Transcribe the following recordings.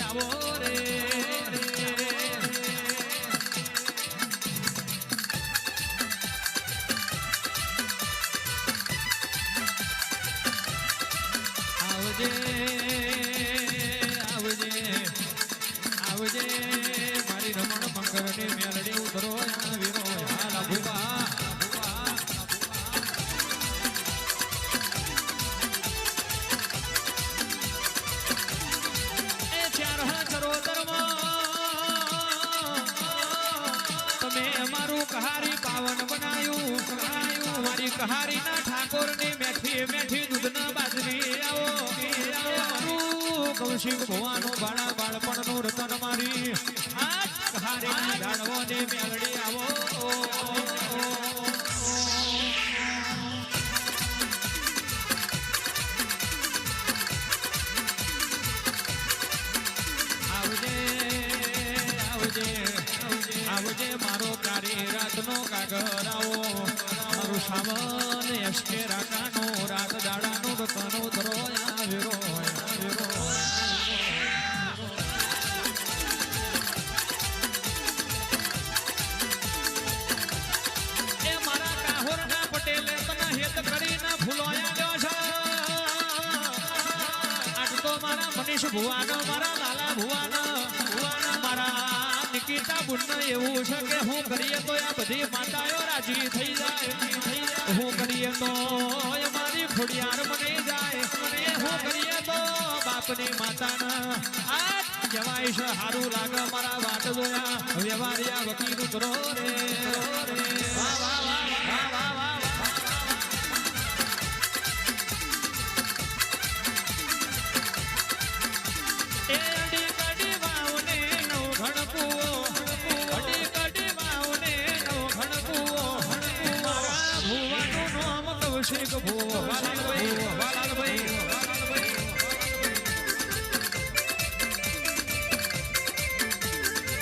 આવો રે આવજે આવજે આવજે મારી રમણ મંગળની મેલડી ઉતરો વીરો હાલ ભૂવા એ ચાર ચરોતરમાં તમે અમારું કહારી પાવન બનાયું મારી કહારીના ઠાકોરની મેઠી મેઠી દૂધના બાજરી આવો કૌશિક ભવાનો બાળા બાળપણનું રતન મારી આ કહારીની ઝાડવોની મેલડી આવો આવજે મારો કારી રાતનો કાગર આવો મારું સાવન અશ્કે રાકાનો રાત દાડાનો રતનો ધરો આવેરો એ મારા કાહોરના પટેલે તને હેત કરીને ફૂલોયા લ્યો છે આજ તો મારા મનીષ ભુવાનો મારા લાલા ભુવાનો મારા નિકિતા બુન્ન એવું છે કે હું કરીએ તો આ બધી માતાઓ રાજી થઈ જાય હું કરીએ તો મારી ખોડિયાર મને જાય હું કરીએ તો બાપની માતાના આ જવાય છે હારું લાગે મારા વાટ જોયા વ્યવહારિયા વકીલ ઉતરો રે વાહ વાહ વાહ વાહ વાહ વાહ કૌશિક ભૂ વાલાલભાઈ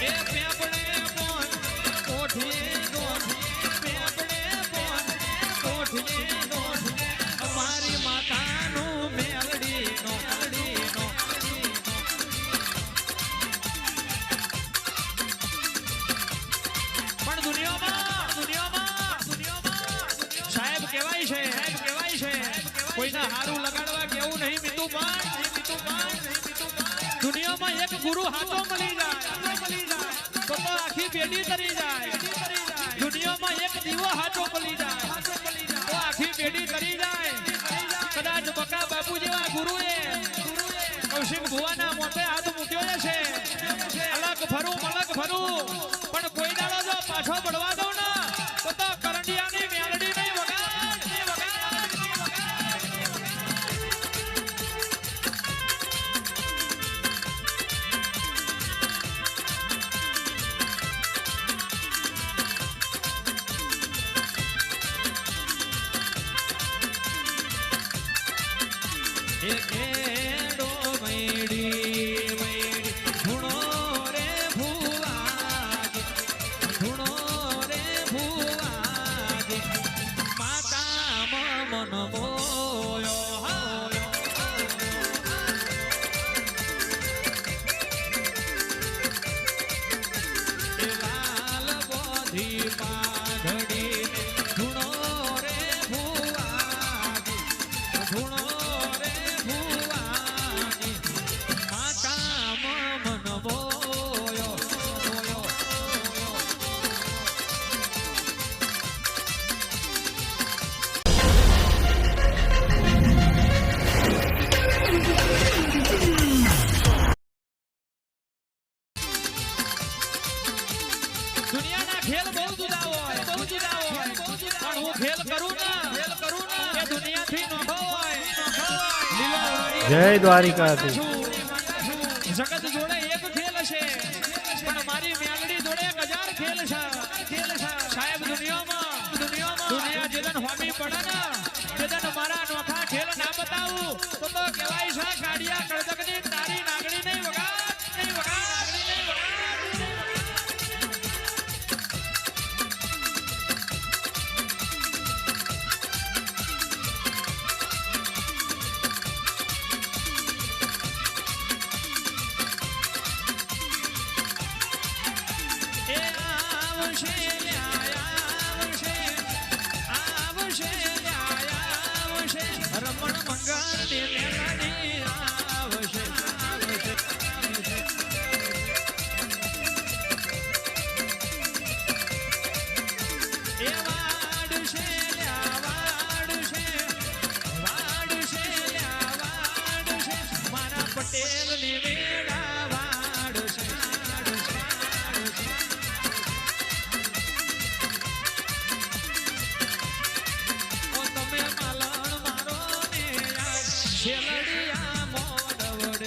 એ પેપડે બોન કોઠીએ પેપડે બોન કોઠીએ અમારી માતાનું મેલડી નો પણ દુનિયામાં સાહેબ કહેવાય છે કોઈના હારું લગાડવા કેવું નહીં મીઠું પણ દુનિયામાં એક ગુરુ હાથો મળી જાય તો આખી પેઢી તરી જાય દુનિયામાં એક દીવો હાથો મળી જાય તો આખી પેઢી તરી જાય કદાચ બકા બાપુ જેવા ગુરુએ કૌશિક ભુવાના મોતે હાથ મૂક્યો છે અલગ ફરું મલક ફરું પણ કોઈ દાડો જો પાછો પડવા દઉં ને તો કરંડિયાની મેલડી નહીં કેડો મૈડી ધૂણો રે ભુવાજ માતા મન મોયો લાલ બોધી પાઘડી ધૂણો રે ભુવાજ ધૂણો દુનિયાના ખેલ બહુ જુદા હોય પણ હું ખેલ કરું ને એ દુનિયાથી નોખો હોય જય દ્વારિકા જગત જોડે એક ખેલ છે પણ મારી મેલડી જોડે 1000 ખેલ છે સાહેબ દુનિયા જેદન હોમી પડે ને જેદન મારા નોખા ખેલ ના બતાવું તો કહેવાય છે ગાડિયા કળદકની તારી નાગણી નહીં વગાડ રમણ મંગળ ને મેલડી આવશે એ વાડશે મારા પટેલ ની વેળા વાડશે ઓ તમે માલણ મારો ને શેલડિયા મોડવડ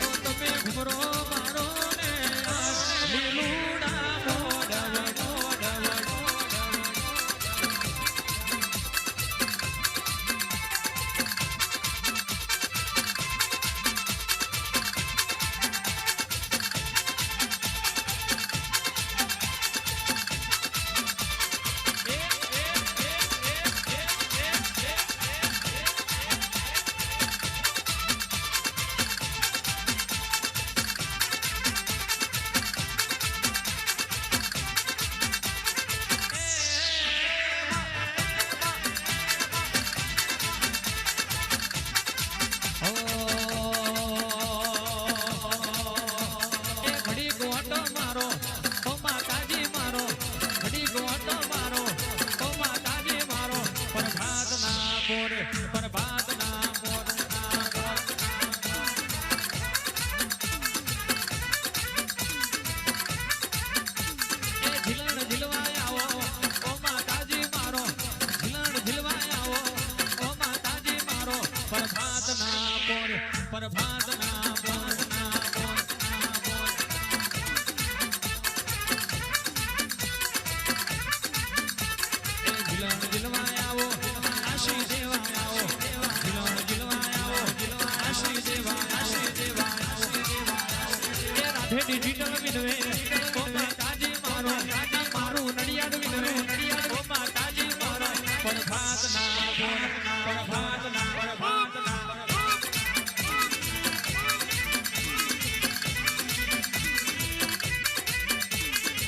ઓ તમે ઘુમરો મારો ને લીલુડા મોડવડ ડિજિટલ વિનવે ઓ માતાજી મારો મારું નડિયાદ વિનવે ઓ માતાજી મારો પ્રભાત ના પ્રભાત ના પ્રભાત ના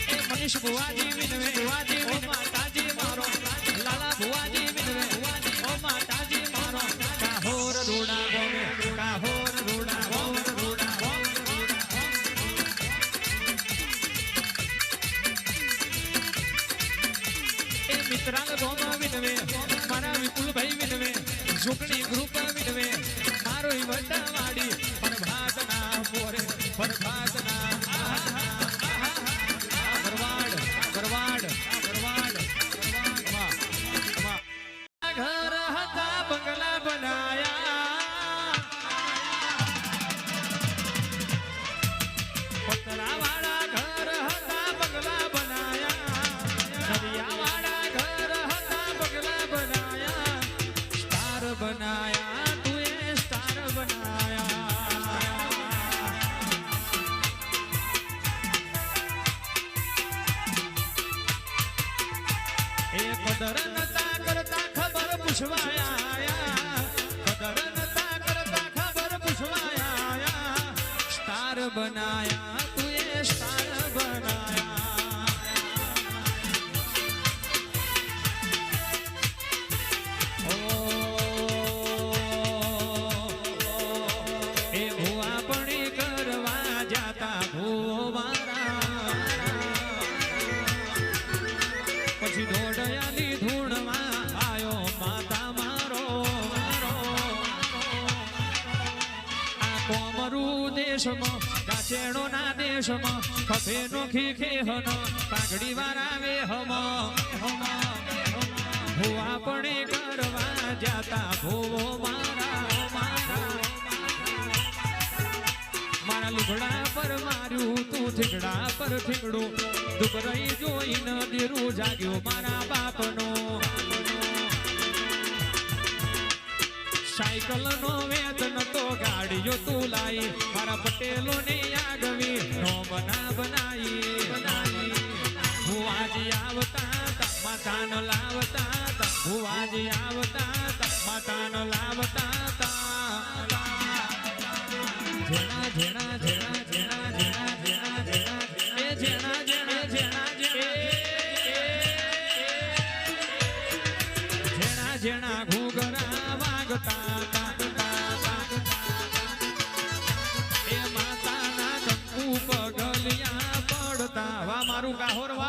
એ મનીષ ભુવાજી વિનવે ઓ માતાજી મારો લાલા ભુવાજી વિનવે ઓ માતાજી મારો કાહોર રૂડા ગોમે કાહોર રૂડા ગોમે મિત્રાલ ગોમા વિનવે મારા વિપુલભાઈ વિનવે ઝુકણી ગ્રુપ વિનવે મારો વટાવાડી પ્રભાત ના મોરે પ્રભાત ના ગરવાડ ગરવાડ ગરવાડ ઘર હતા બંગલા બનાયા પતરાવાળા ઘર હતા બંગલા બનાયા નરિયાવાળા बनाया तूने स्टार बनाया ए कदर नता करता खबर पूछवाया कदर नता करता खबर पूछवाया स्टार बनाया तूने स्टार बनाया ઢોળયાની ધૂળમાં આયો માતા મારો આ કોમરૂ દેશમાં કાચેડો ના દેશમાં ખભે નોખી ખેહન પાઘડી વાળા વે હમ ભુવા પણ કરવા જાતા ભુવો મારા મારા લુગડા પર માર્યું તું થીગડા પર થીગડું દુબરાઈ જોઈને દેરું જાગ્યો મારા બાપનો સાયકલ નો વેતન તો ગાડીઓ તું લાઈ મારા પટેલો ને આગવી નો બનાઈ ભુવાજી આવતા માતાન લાવતા ભુવાજી આવતા માતાન લાવતા જેણા જેણા જેણા જેણા જેણા જેણા જેણા એ જેણા જેણા જેણા જેણા જેણા ઘૂઘરા વાગતા એ માતાના કંકુ પગલિયા પડતા વા મારું કાહોર વા